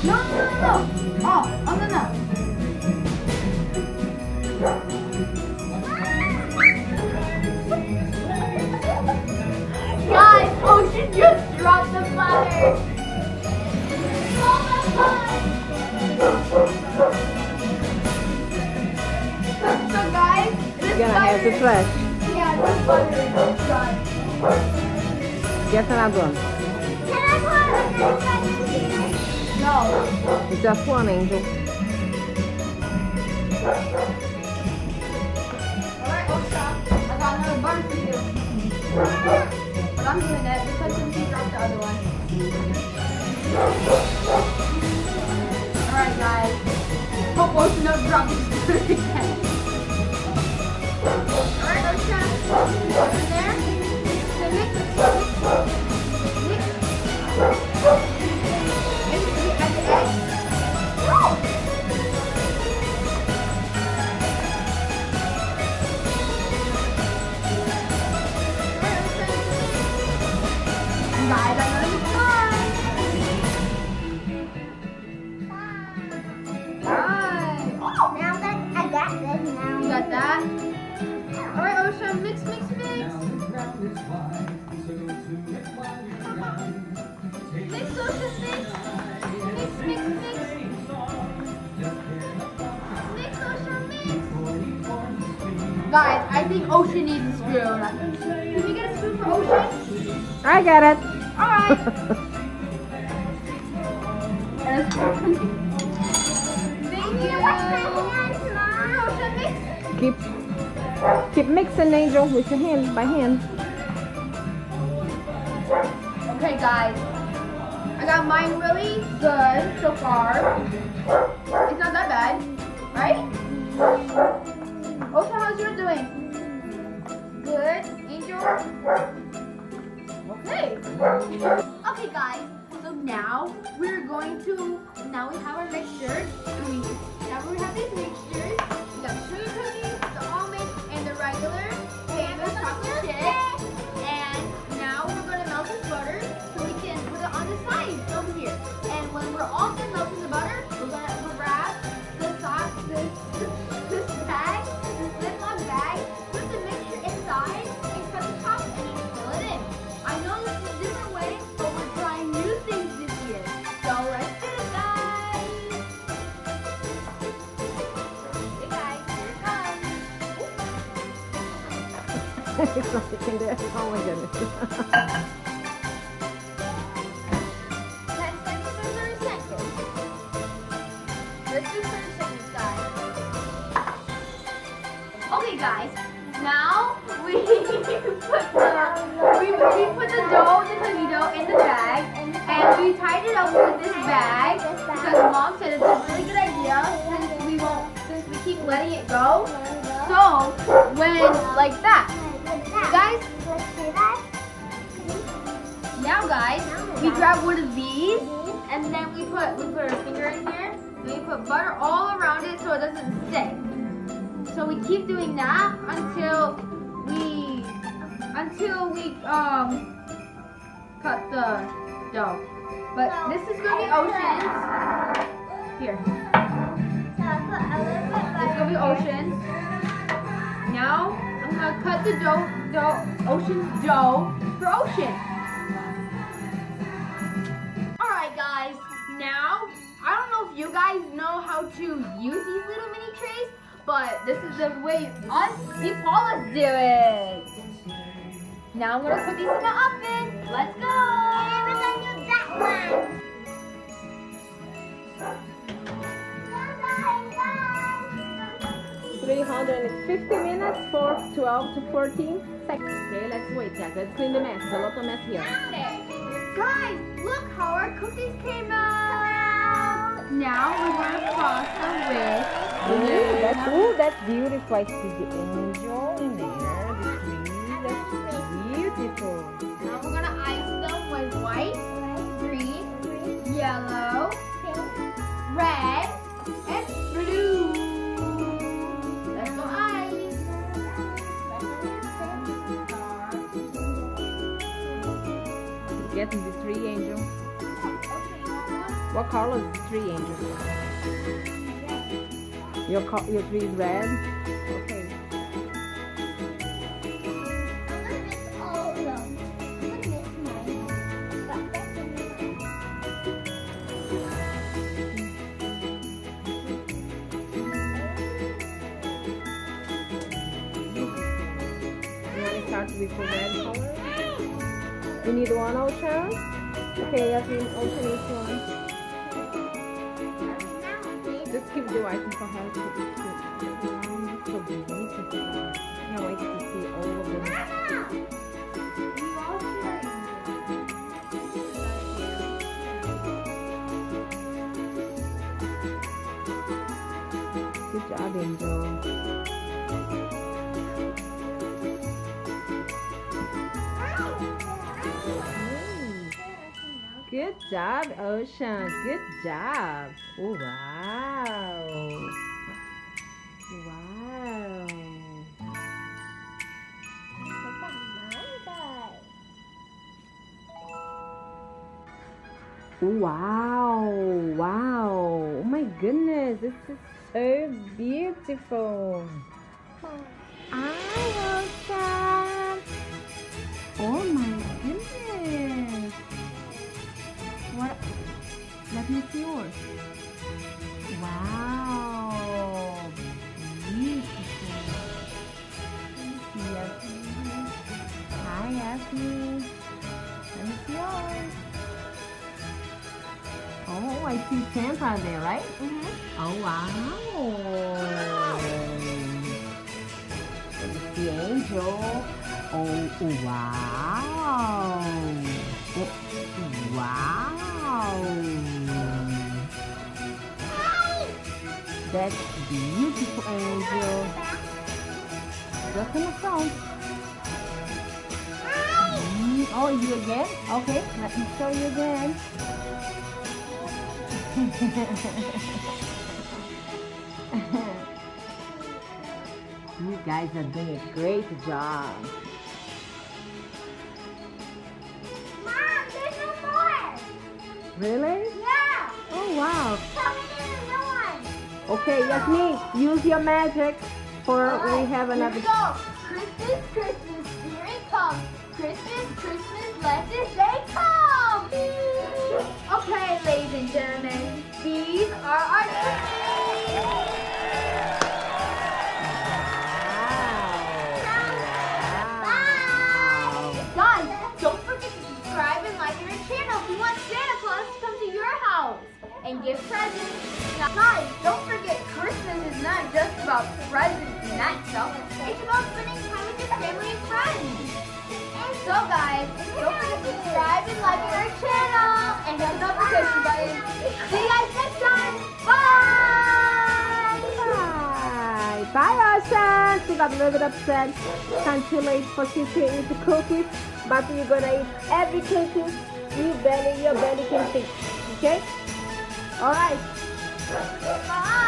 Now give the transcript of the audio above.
No, no, no, no. Oh, no, no. Guys, Ocean just dropped the butter. So guys, this You're gonna have to butter- trash. Yeah, this butter is done. Get another one. Can I put another one here? No. It's just one, Angel. Alright, Osha, I got another butter for you. But I'm doing it because since you dropped the other one. Alright guys. Hope Osha doesn't drop this butter again. Alright, Osha. What's in there? Then mix. Mix. And we add the egg. No! Guys, I'm gonna be fine. Bye. Now that I got this now. You got that? Alright, Osha, mix, mix, mix. Mix, Osha, mix. Mix, mix, mix. Mix, Osha, mix. Guys, I think Osha needs a spoon. Can we get a spoon for Osha? I got it. Alright. And a spoon. Thank you. Osha, mix. Keep mixing, Angel, with your hand, by hand. Okay, guys. I got mine really good so far. It's not that bad, right? Osha, how's yours doing? Good, Angel? Okay. Okay, guys. So now we're going to. Now we have our mixture. Now we have these mixtures. We got sugar cookies, the almond, and the regular famous chocolate chip. And now we're going to melt this butter so we can put it on the side over here. And when we're all done melting the butter, we're going to grab this bag, this Ziploc bag, put the mixture inside, and cut the top and then fill it in. I know this is a different way, but we're trying new things this year. So let's do it, guys. Hey guys, here it comes. It's not in there. Oh my goodness. 10 seconds or 30 seconds? Let's do 30 seconds, guys. Okay, guys. Now we put the dough, the cookie dough, in the bag, and we tied it up with this bag because Mom said it's a really good idea since we keep letting it go. So when like that, guys. Now, guys, we grab one of these, and then we put our finger in here, and we put butter all around it so it doesn't stick. So we keep doing that until we cut the dough. But this is gonna be Ocean's. Here, it's gonna be Ocean's. Now I'm gonna cut the Ocean's dough for Ocean. Alright guys, now I don't know if you guys know how to use these little mini trays, but this is the way us Paula's do it. Now I'm gonna put these in the oven. Let's go! And we're gonna do that one. 350 minutes for 12 to 14 seconds. Okay, let's wait. Yeah, let's clean the mess. A lot of mess here. Guys, look how our cookies came out. Now we're gonna frost them with. That's beautiful. I see the angel in there. The tree. That's beautiful. Now we're gonna ice them with white, green, yellow, red, and blue. Let's go ice. Getting the tree, angel. Okay, What color is the tree, Angel? Your tree is red? Okay. All of them. Look at mine. But that's in You want to start with the red color? You need one, Ocean? Okay, Yasmin, Ocean needs one. Just keep the white one for her. So beautiful. Can't wait to see all of them. Good job, Angel. Good job, Ocean. Good job. Oh, wow. Wow. Wow. Wow. Oh my goodness. This is so beautiful. Ocean. Oh my goodness. What? Let me see yours. Wow. Beautiful. Yasmin. Hi, Yasmin. Let me see yours. Oh, I see Santa there, right? Mm-hmm. Oh, wow. Let me see Angel. Oh, wow. Oh, wow. That's beautiful, Angel. Just on the front. Oh, you again? Okay, let me show you again. You guys are doing a great job. Mom, there's no more. Really? Yeah. Oh, wow. Tell me there's a new one. Okay, Yasmin, use your magic for we have another. Here we go. Christmas, Christmas, here it comes. Christmas, Christmas, let this day come. Okay, ladies and gentlemen, these are our cookies. Guys, don't forget to subscribe and like our channel if you want Santa Claus to come to your house and give presents. Now, guys, don't forget Christmas is not just about presents and that stuff. It's about spending time with your family and friends. So guys, don't forget to subscribe and like our channel and hit the notification button. See you guys next time. Bye! Bye. Bye, Ocean. She got a little bit upset. Time too late for she to eat the cookies. But you're gonna eat every cookie your belly can fit. Okay? Alright. Bye!